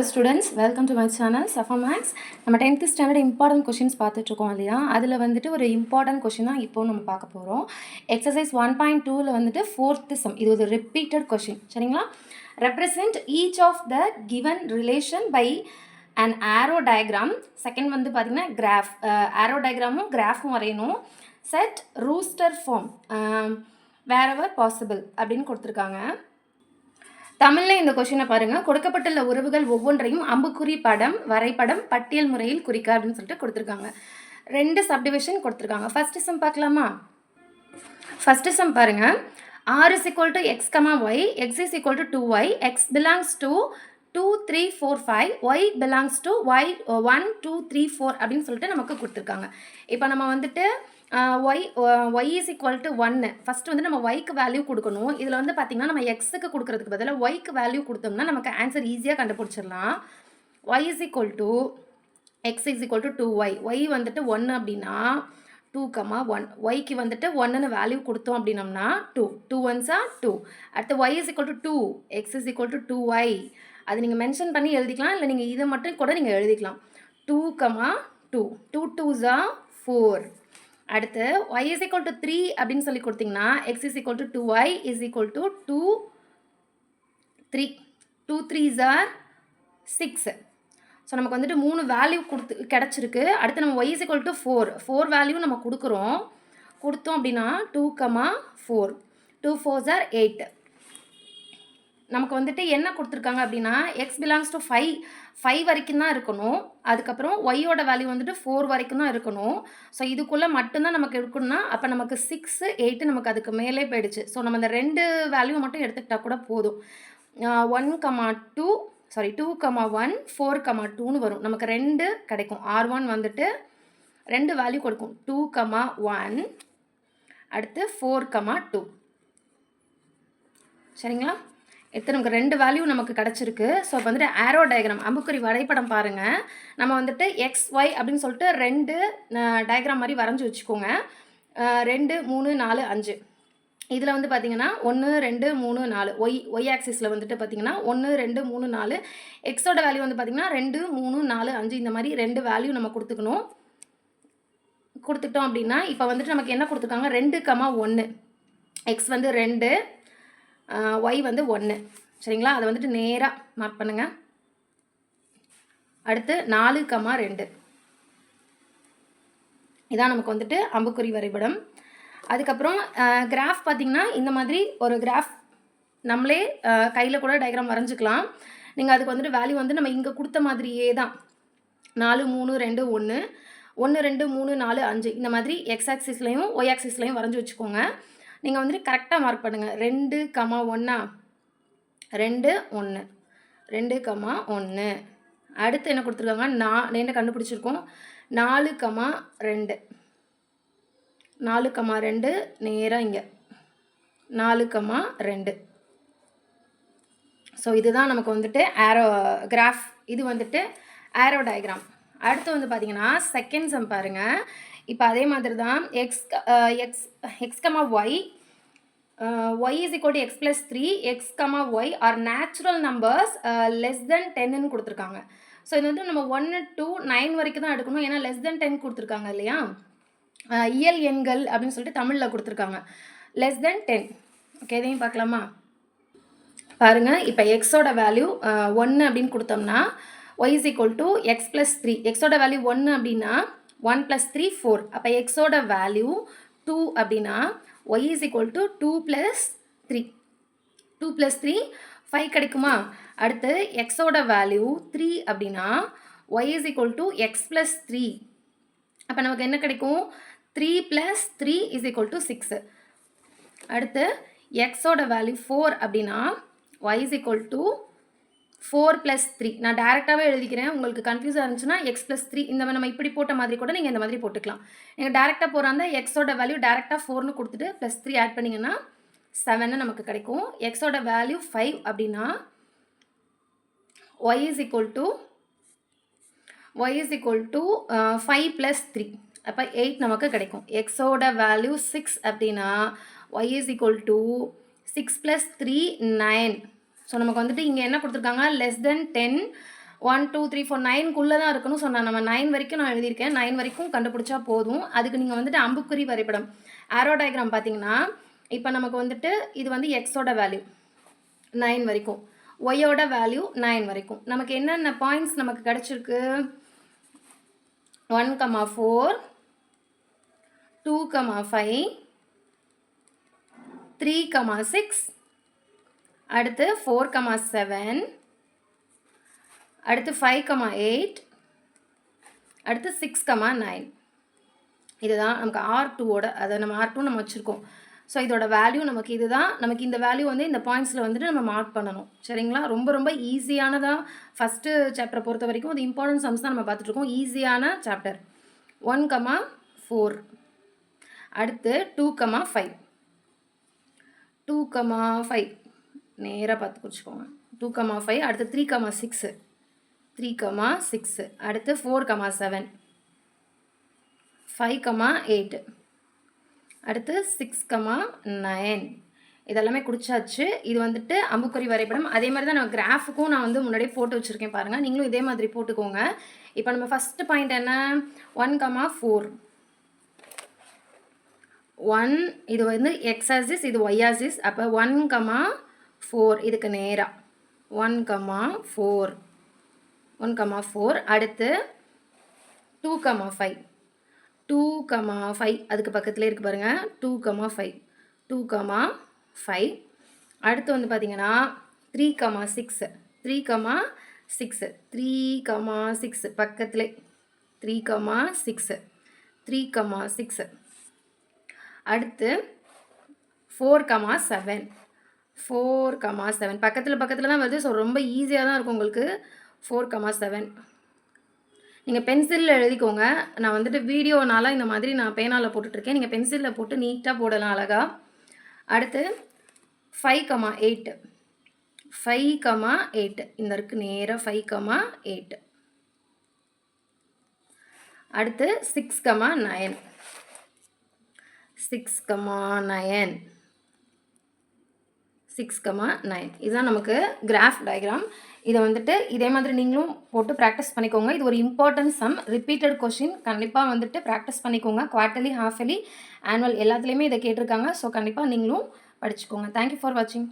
Students welcome to my channel Safa maths. நம்ம 10th standard important questions பார்த்துட்ருக்கோம் இல்லையா? அதில் வந்துட்டு ஒரு இம்பார்ட்டன்ட் கொஷின் தான் இப்போ நம்ம பார்க்க போகிறோம். எக்ஸசைஸ் 1.2ல் வந்துட்டு 4th சம். இது ஒரு ரிப்பீட்டட் கொஷின், சரிங்களா? Represent each of the given relation by an arrow diagram. Second வந்து பார்த்திங்கன்னா கிராஃப், ஆரோ டயக்ராமும் கிராஃபும் வரையணும். Set roster form wherever possible அப்படின்னு கொடுத்துருக்காங்க. தமிழில் இந்த கொஷினை பாருங்கள். கொடுக்கப்பட்டுள்ள உறவுகள் ஒவ்வொன்றையும் அம்புக்குறி படம், வரைபடம், பட்டியல் முறையில் குறிக்க அப்படின்னு சொல்லிட்டு கொடுத்துருக்காங்க. 2 சப்டிவிஷன் கொடுத்துருக்காங்க. ஃபஸ்ட்டு சம் பார்க்கலாமா? ஃபஸ்ட்டு சம் பாருங்கள். r is equal to x, y, x is equal to 2y, x belongs to 2, 3, 4, 5, y belongs to y 1, 2, 3, 4 அப்படின்னு சொல்லிட்டு நமக்கு கொடுத்துருக்காங்க. இப்போ நம்ம வந்துட்டு y is equal to 1. First வந்து நம்ம yக்கு வேல்யூ கொடுக்கணும். இதில் வந்து பார்த்திங்கன்னா நம்ம எக்ஸுக்கு கொடுக்குறதுக்கு பதிலாக yக்கு வேல்யூ கொடுத்தோம்னா நமக்கு ஆன்சர் ஈஸியாக கண்டுபிடிச்சிடலாம். y is equal to x is equal to 2y. y வந்துட்டு 1 அப்படின்னா 2, 1. yக்கு வந்துட்டு 1ன்னு வேல்யூ கொடுத்தோம் அப்படின்னம்னா 2. 2 1s are 2. அடுத்து y is equal to 2, x is equal to 2y. அது நீங்கள் மென்ஷன் பண்ணி எழுதிக்கலாம், இல்லை நீங்கள் இதை மட்டும் கூட நீங்கள் எழுதிக்கலாம். 2, 2. 2 2s are 4. அடுத்து y is equal to 3 அப்படின்னு சொல்லி கொடுத்தீங்கன்னா x is equal to 2y is equal to 2, 3. 2 3s are 6. So நமக்கு வந்துட்டு 3 வேல்யூ கிடச்சிருக்கு. அடுத்து நம்ம y is equal to 4 value நம்ம கொடுத்தோம் அப்படின்னா 2, 4. 2 4s are 8. நமக்கு வந்துட்டு என்ன கொடுத்துருக்காங்க அப்படின்னா x belongs to 5 வரைக்கும் தான் இருக்கணும். அதுக்கப்புறம் ஒய்யோட வேல்யூ வந்துட்டு 4 வரைக்கும் தான் இருக்கணும். ஸோ இதுக்குள்ளே மட்டும்தான் நமக்கு இருக்கணும்னா அப்போ நமக்கு 6, 8 நமக்கு அதுக்கு மேலே போயிடுச்சு. ஸோ நம்ம இந்த 2 வேல்யூ மட்டும் எடுத்துக்கிட்டால் கூட போதும். 2, 1, 4, 2ன்னு வரும். நமக்கு 2 கிடைக்கும். R1 வந்துட்டு 2 வேல்யூ கொடுக்கும். 2, 1. அடுத்து 4, 2. சரிங்களா? எத்தனை நமக்கு 2 வேல்யூ நமக்கு கிடச்சிருக்கு. ஸோ இப்போ வந்துட்டு ஆரோ டயக்ராம், அம்புக்குறி வரைபடம் பாருங்கள். நம்ம வந்துட்டு எக்ஸ் ஒய் அப்படின்னு சொல்லிட்டு 2 டயக்ராம் மாதிரி வரைஞ்சி வச்சுக்கோங்க. 2, 3, 4, 5. இதில் வந்து பார்த்திங்கன்னா 1, 2, 3, 4. ஒய் ஆக்சிஸில் வந்துட்டு பார்த்திங்கன்னா 1, 2, 3, 4. எக்ஸோட வேல்யூ வந்து பார்த்திங்கன்னா 2, 3, 4, 5. இந்த மாதிரி 2 வேல்யூ நம்ம கொடுத்துட்டோம் அப்படின்னா இப்போ வந்துட்டு நமக்கு என்ன கொடுத்துருக்காங்க? 2, 1. எக்ஸ் வந்து 2, y வந்து 1. சரிங்களா? அதை வந்துட்டு நேராக மார்க் பண்ணுங்கள். அடுத்து 4, 2. இதான் நமக்கு வந்துட்டு அம்புக்குறி வரைபடம். அதுக்கப்புறம் கிராஃப் பார்த்திங்கன்னா இந்த மாதிரி ஒரு கிராஃப் நம்மளே கையில் கூட டயக்ராம் வரைஞ்சிக்கலாம். நீங்கள் அதுக்கு வந்துட்டு வேல்யூ வந்து நம்ம இங்கே கொடுத்த மாதிரியே தான் 4, 3, 2, 1, 1, 2, 3, 4, 5. இந்த மாதிரி எக்ஸ் ஆக்சிஸ்லையும் ஒய் ஆக்சிஸ்லையும் வரைஞ்சி வச்சுக்கோங்க. நீங்கள் வந்துட்டு கரெக்டாக மார்க் பண்ணுங்கள். 2, 1, 2, 1, 2, 1. அடுத்து என்ன கொடுத்துருக்காங்க? என்ன கண்டுபிடிச்சிருக்கோம்? 4, 2. 4, 2 நேராக இங்கே 4, 2. ஸோ இதுதான் நமக்கு வந்துட்டு ஆரோ கிராஃப். இது வந்துட்டு ஆரோ டயக்ராம். அடுத்து வந்து பார்த்திங்கன்னா செகண்ட் சம் பாருங்கள். இப்போ அதே மாதிரி தான் x, y is equal to x plus 3, x, y are natural numbers less than 10ன்னு கொடுத்துருக்காங்க. ஸோ இது வந்து நம்ம 1 to 9 வரைக்கும் தான் எடுக்கணும். ஏன்னா less than 10 கொடுத்துருக்காங்க இல்லையா? இயல் எண்கள் அப்படின்னு சொல்லிட்டு தமிழில் கொடுத்துருக்காங்க. less than 10. ஓகே, இதையும் பார்க்கலாமா? பாருங்கள். இப்போ எக்ஸோட வேல்யூ 1 அப்படின்னு கொடுத்தோம்னா y is equal to x plus 3. எக்ஸோட வேல்யூ 1 அப்படின்னா 1 plus 3, 4. அப்போ எக்ஸோட வேல்யூ 2 அப்படின்னா y is equal to 2 plus 3. 2 plus 3, 5 கிடைக்குமா? அடுத்து எக்ஸோட வேல்யூ 3 அப்படின்னா y is equal to x plus 3. அப்போ நமக்கு என்ன கிடைக்கும்? 3 plus 3 is equal to 6. அடுத்து எக்ஸோட வேல்யூ 4 அப்படின்னா y is equal to 4 plus 3. நான் டேரெக்டாகவே எழுதிக்கிறேன். உங்களுக்கு கன்ஃபியூஸாக இருந்துச்சுன்னா x plus 3 இந்த நம்ம இப்படி போட்ட மாதிரி கூட நீங்கள் இந்த மாதிரி போட்டுக்கலாம். நீங்கள் டேரெக்டாக போகிறாந்த எக்ஸோட வேல்யூ டேரெக்டாக 4ன்னு கொடுத்துட்டு ப்ளஸ் 3 ஆட் பண்ணிங்கன்னா 7ன்னு நமக்கு கிடைக்கும். எக்ஸோட வேல்யூ 5 அப்படின்னா y is equal to 5 plus 3. அப்போ 8 நமக்கு கிடைக்கும். எக்ஸோட வேல்யூ 6 அப்படின்னா y is equal to 6 plus 3, 9. So நமக்கு வந்துட்டு இங்கே என்ன கொடுத்துருக்காங்க? less than 10 1 2 3 4 9க்குள்ளே தான் இருக்கணும். ஸோ நம்ம 9 வரைக்கும் நான் எழுதியிருக்கேன். 9 வரைக்கும் கண்டுபிடிச்சா போதும். அதுக்கு நீங்கள் வந்துட்டு அம்புக்குறி வரைபடம் ஆரோ டயக்ராம் பார்த்தீங்கன்னா, இப்போ நமக்கு வந்துட்டு இது வந்து எக்ஸோட வேல்யூ 9 வரைக்கும், ஒய்யோட வேல்யூ 9 வரைக்கும். நமக்கு என்னென்ன பாயிண்ட்ஸ் நமக்கு கிடச்சிருக்கு? 1, 4, 2, 5, 3, 6, அடுத்து 4, 7, அடுத்து 5, 8, அடுத்து 6, 9. இதுதான் நமக்கு R2ஓட, அதை நம்ம R2 நம்ம வச்சுருக்கோம். ஸோ இதோட வேல்யூ நமக்கு இதுதான். நமக்கு இந்த வேல்யூ வந்து இந்த பாயிண்ட்ஸில் வந்துட்டு நம்ம மார்க் பண்ணணும். சரிங்களா? ரொம்ப ரொம்ப ஈஸியானதாக ஃபஸ்ட்டு சாப்டரை பொறுத்த வரைக்கும் அது இம்பார்ட்டன்ட் சம்ஸ் தான் நம்ம பார்த்துட்ருக்கோம். ஈஸியான சாப்டர். 1, 4, அடுத்து 2, 5, 2, 5 நேராக பார்த்து குறிச்சிக்கோங்க. 2, 5, அடுத்து 3, 6, 3, 6, அடுத்து 4, 7, 5, 8, அடுத்து 6, 9. இதெல்லாமே குடிச்சாச்சு. இது வந்துட்டு அம்புக்குறி வரைபடம். அதே மாதிரி தான் நான் கிராஃபுக்கும் நான் வந்து முன்னாடியே போட்டு வச்சுருக்கேன் பாருங்கள். நீங்களும் இதே மாதிரி போட்டுக்கோங்க. இப்போ நம்ம ஃபஸ்ட்டு பாயிண்ட் என்ன? 1, 4. 1 இது வந்து எக்ஸ் ஆக்சிஸ், இது ஒய் ஆக்சிஸ். அப்போ 1, 4 இதுக்கு நேராக 1, 4, 1, 4. அடுத்து 2, 5, 2, 5 அதுக்கு பக்கத்துலேயே இருக்குது பாருங்கள். 2, 5, 2, 5. அடுத்து வந்து பார்த்திங்கன்னா 3, 6, 3, 6, 3, 6 பக்கத்துலே 3, 6, 3, 6. அடுத்து 4, 7, 4, 7 பக்கத்தில் தான் வருது. ஸோ ரொம்ப ஈஸியாக தான் இருக்கும் உங்களுக்கு. 4, 7 நீங்கள் பென்சிலில் எழுதிக்கோங்க. நான் வந்துட்டு வீடியோனால இந்த மாதிரி நான் பேனாவில் போட்டுட்ருக்கேன். நீங்கள் பென்சிலில் போட்டு நீட்டாக போடலாம் அழகாக. அடுத்து 5, 8, 5, 8 இந்த இருக்குது நேராக 5, 8. அடுத்து 6, 9, 6, 9, 6, 9. இதுதான் நமக்கு கிராஃப் டயக்ராம். இதை வந்துட்டு இதே மாதிரி நீங்களும் போட்டு ப்ராக்டிஸ் பண்ணிக்கோங்க. இது ஒரு இம்பார்ட்டன்ட் சம், ரிப்பீட்டட் கொஷின். கண்டிப்பாக வந்துட்டு ப்ராக்டிஸ் பண்ணிக்கோங்க. குவார்ட்டர்லி, ஹாஃபலி, ஆனுவல் எல்லாத்துலேயுமே இதை கேட்டிருக்காங்க. ஸோ கண்டிப்பாக நீங்களும் படிச்சுக்கோங்க. தேங்க்யூ ஃபார் வாட்சிங்.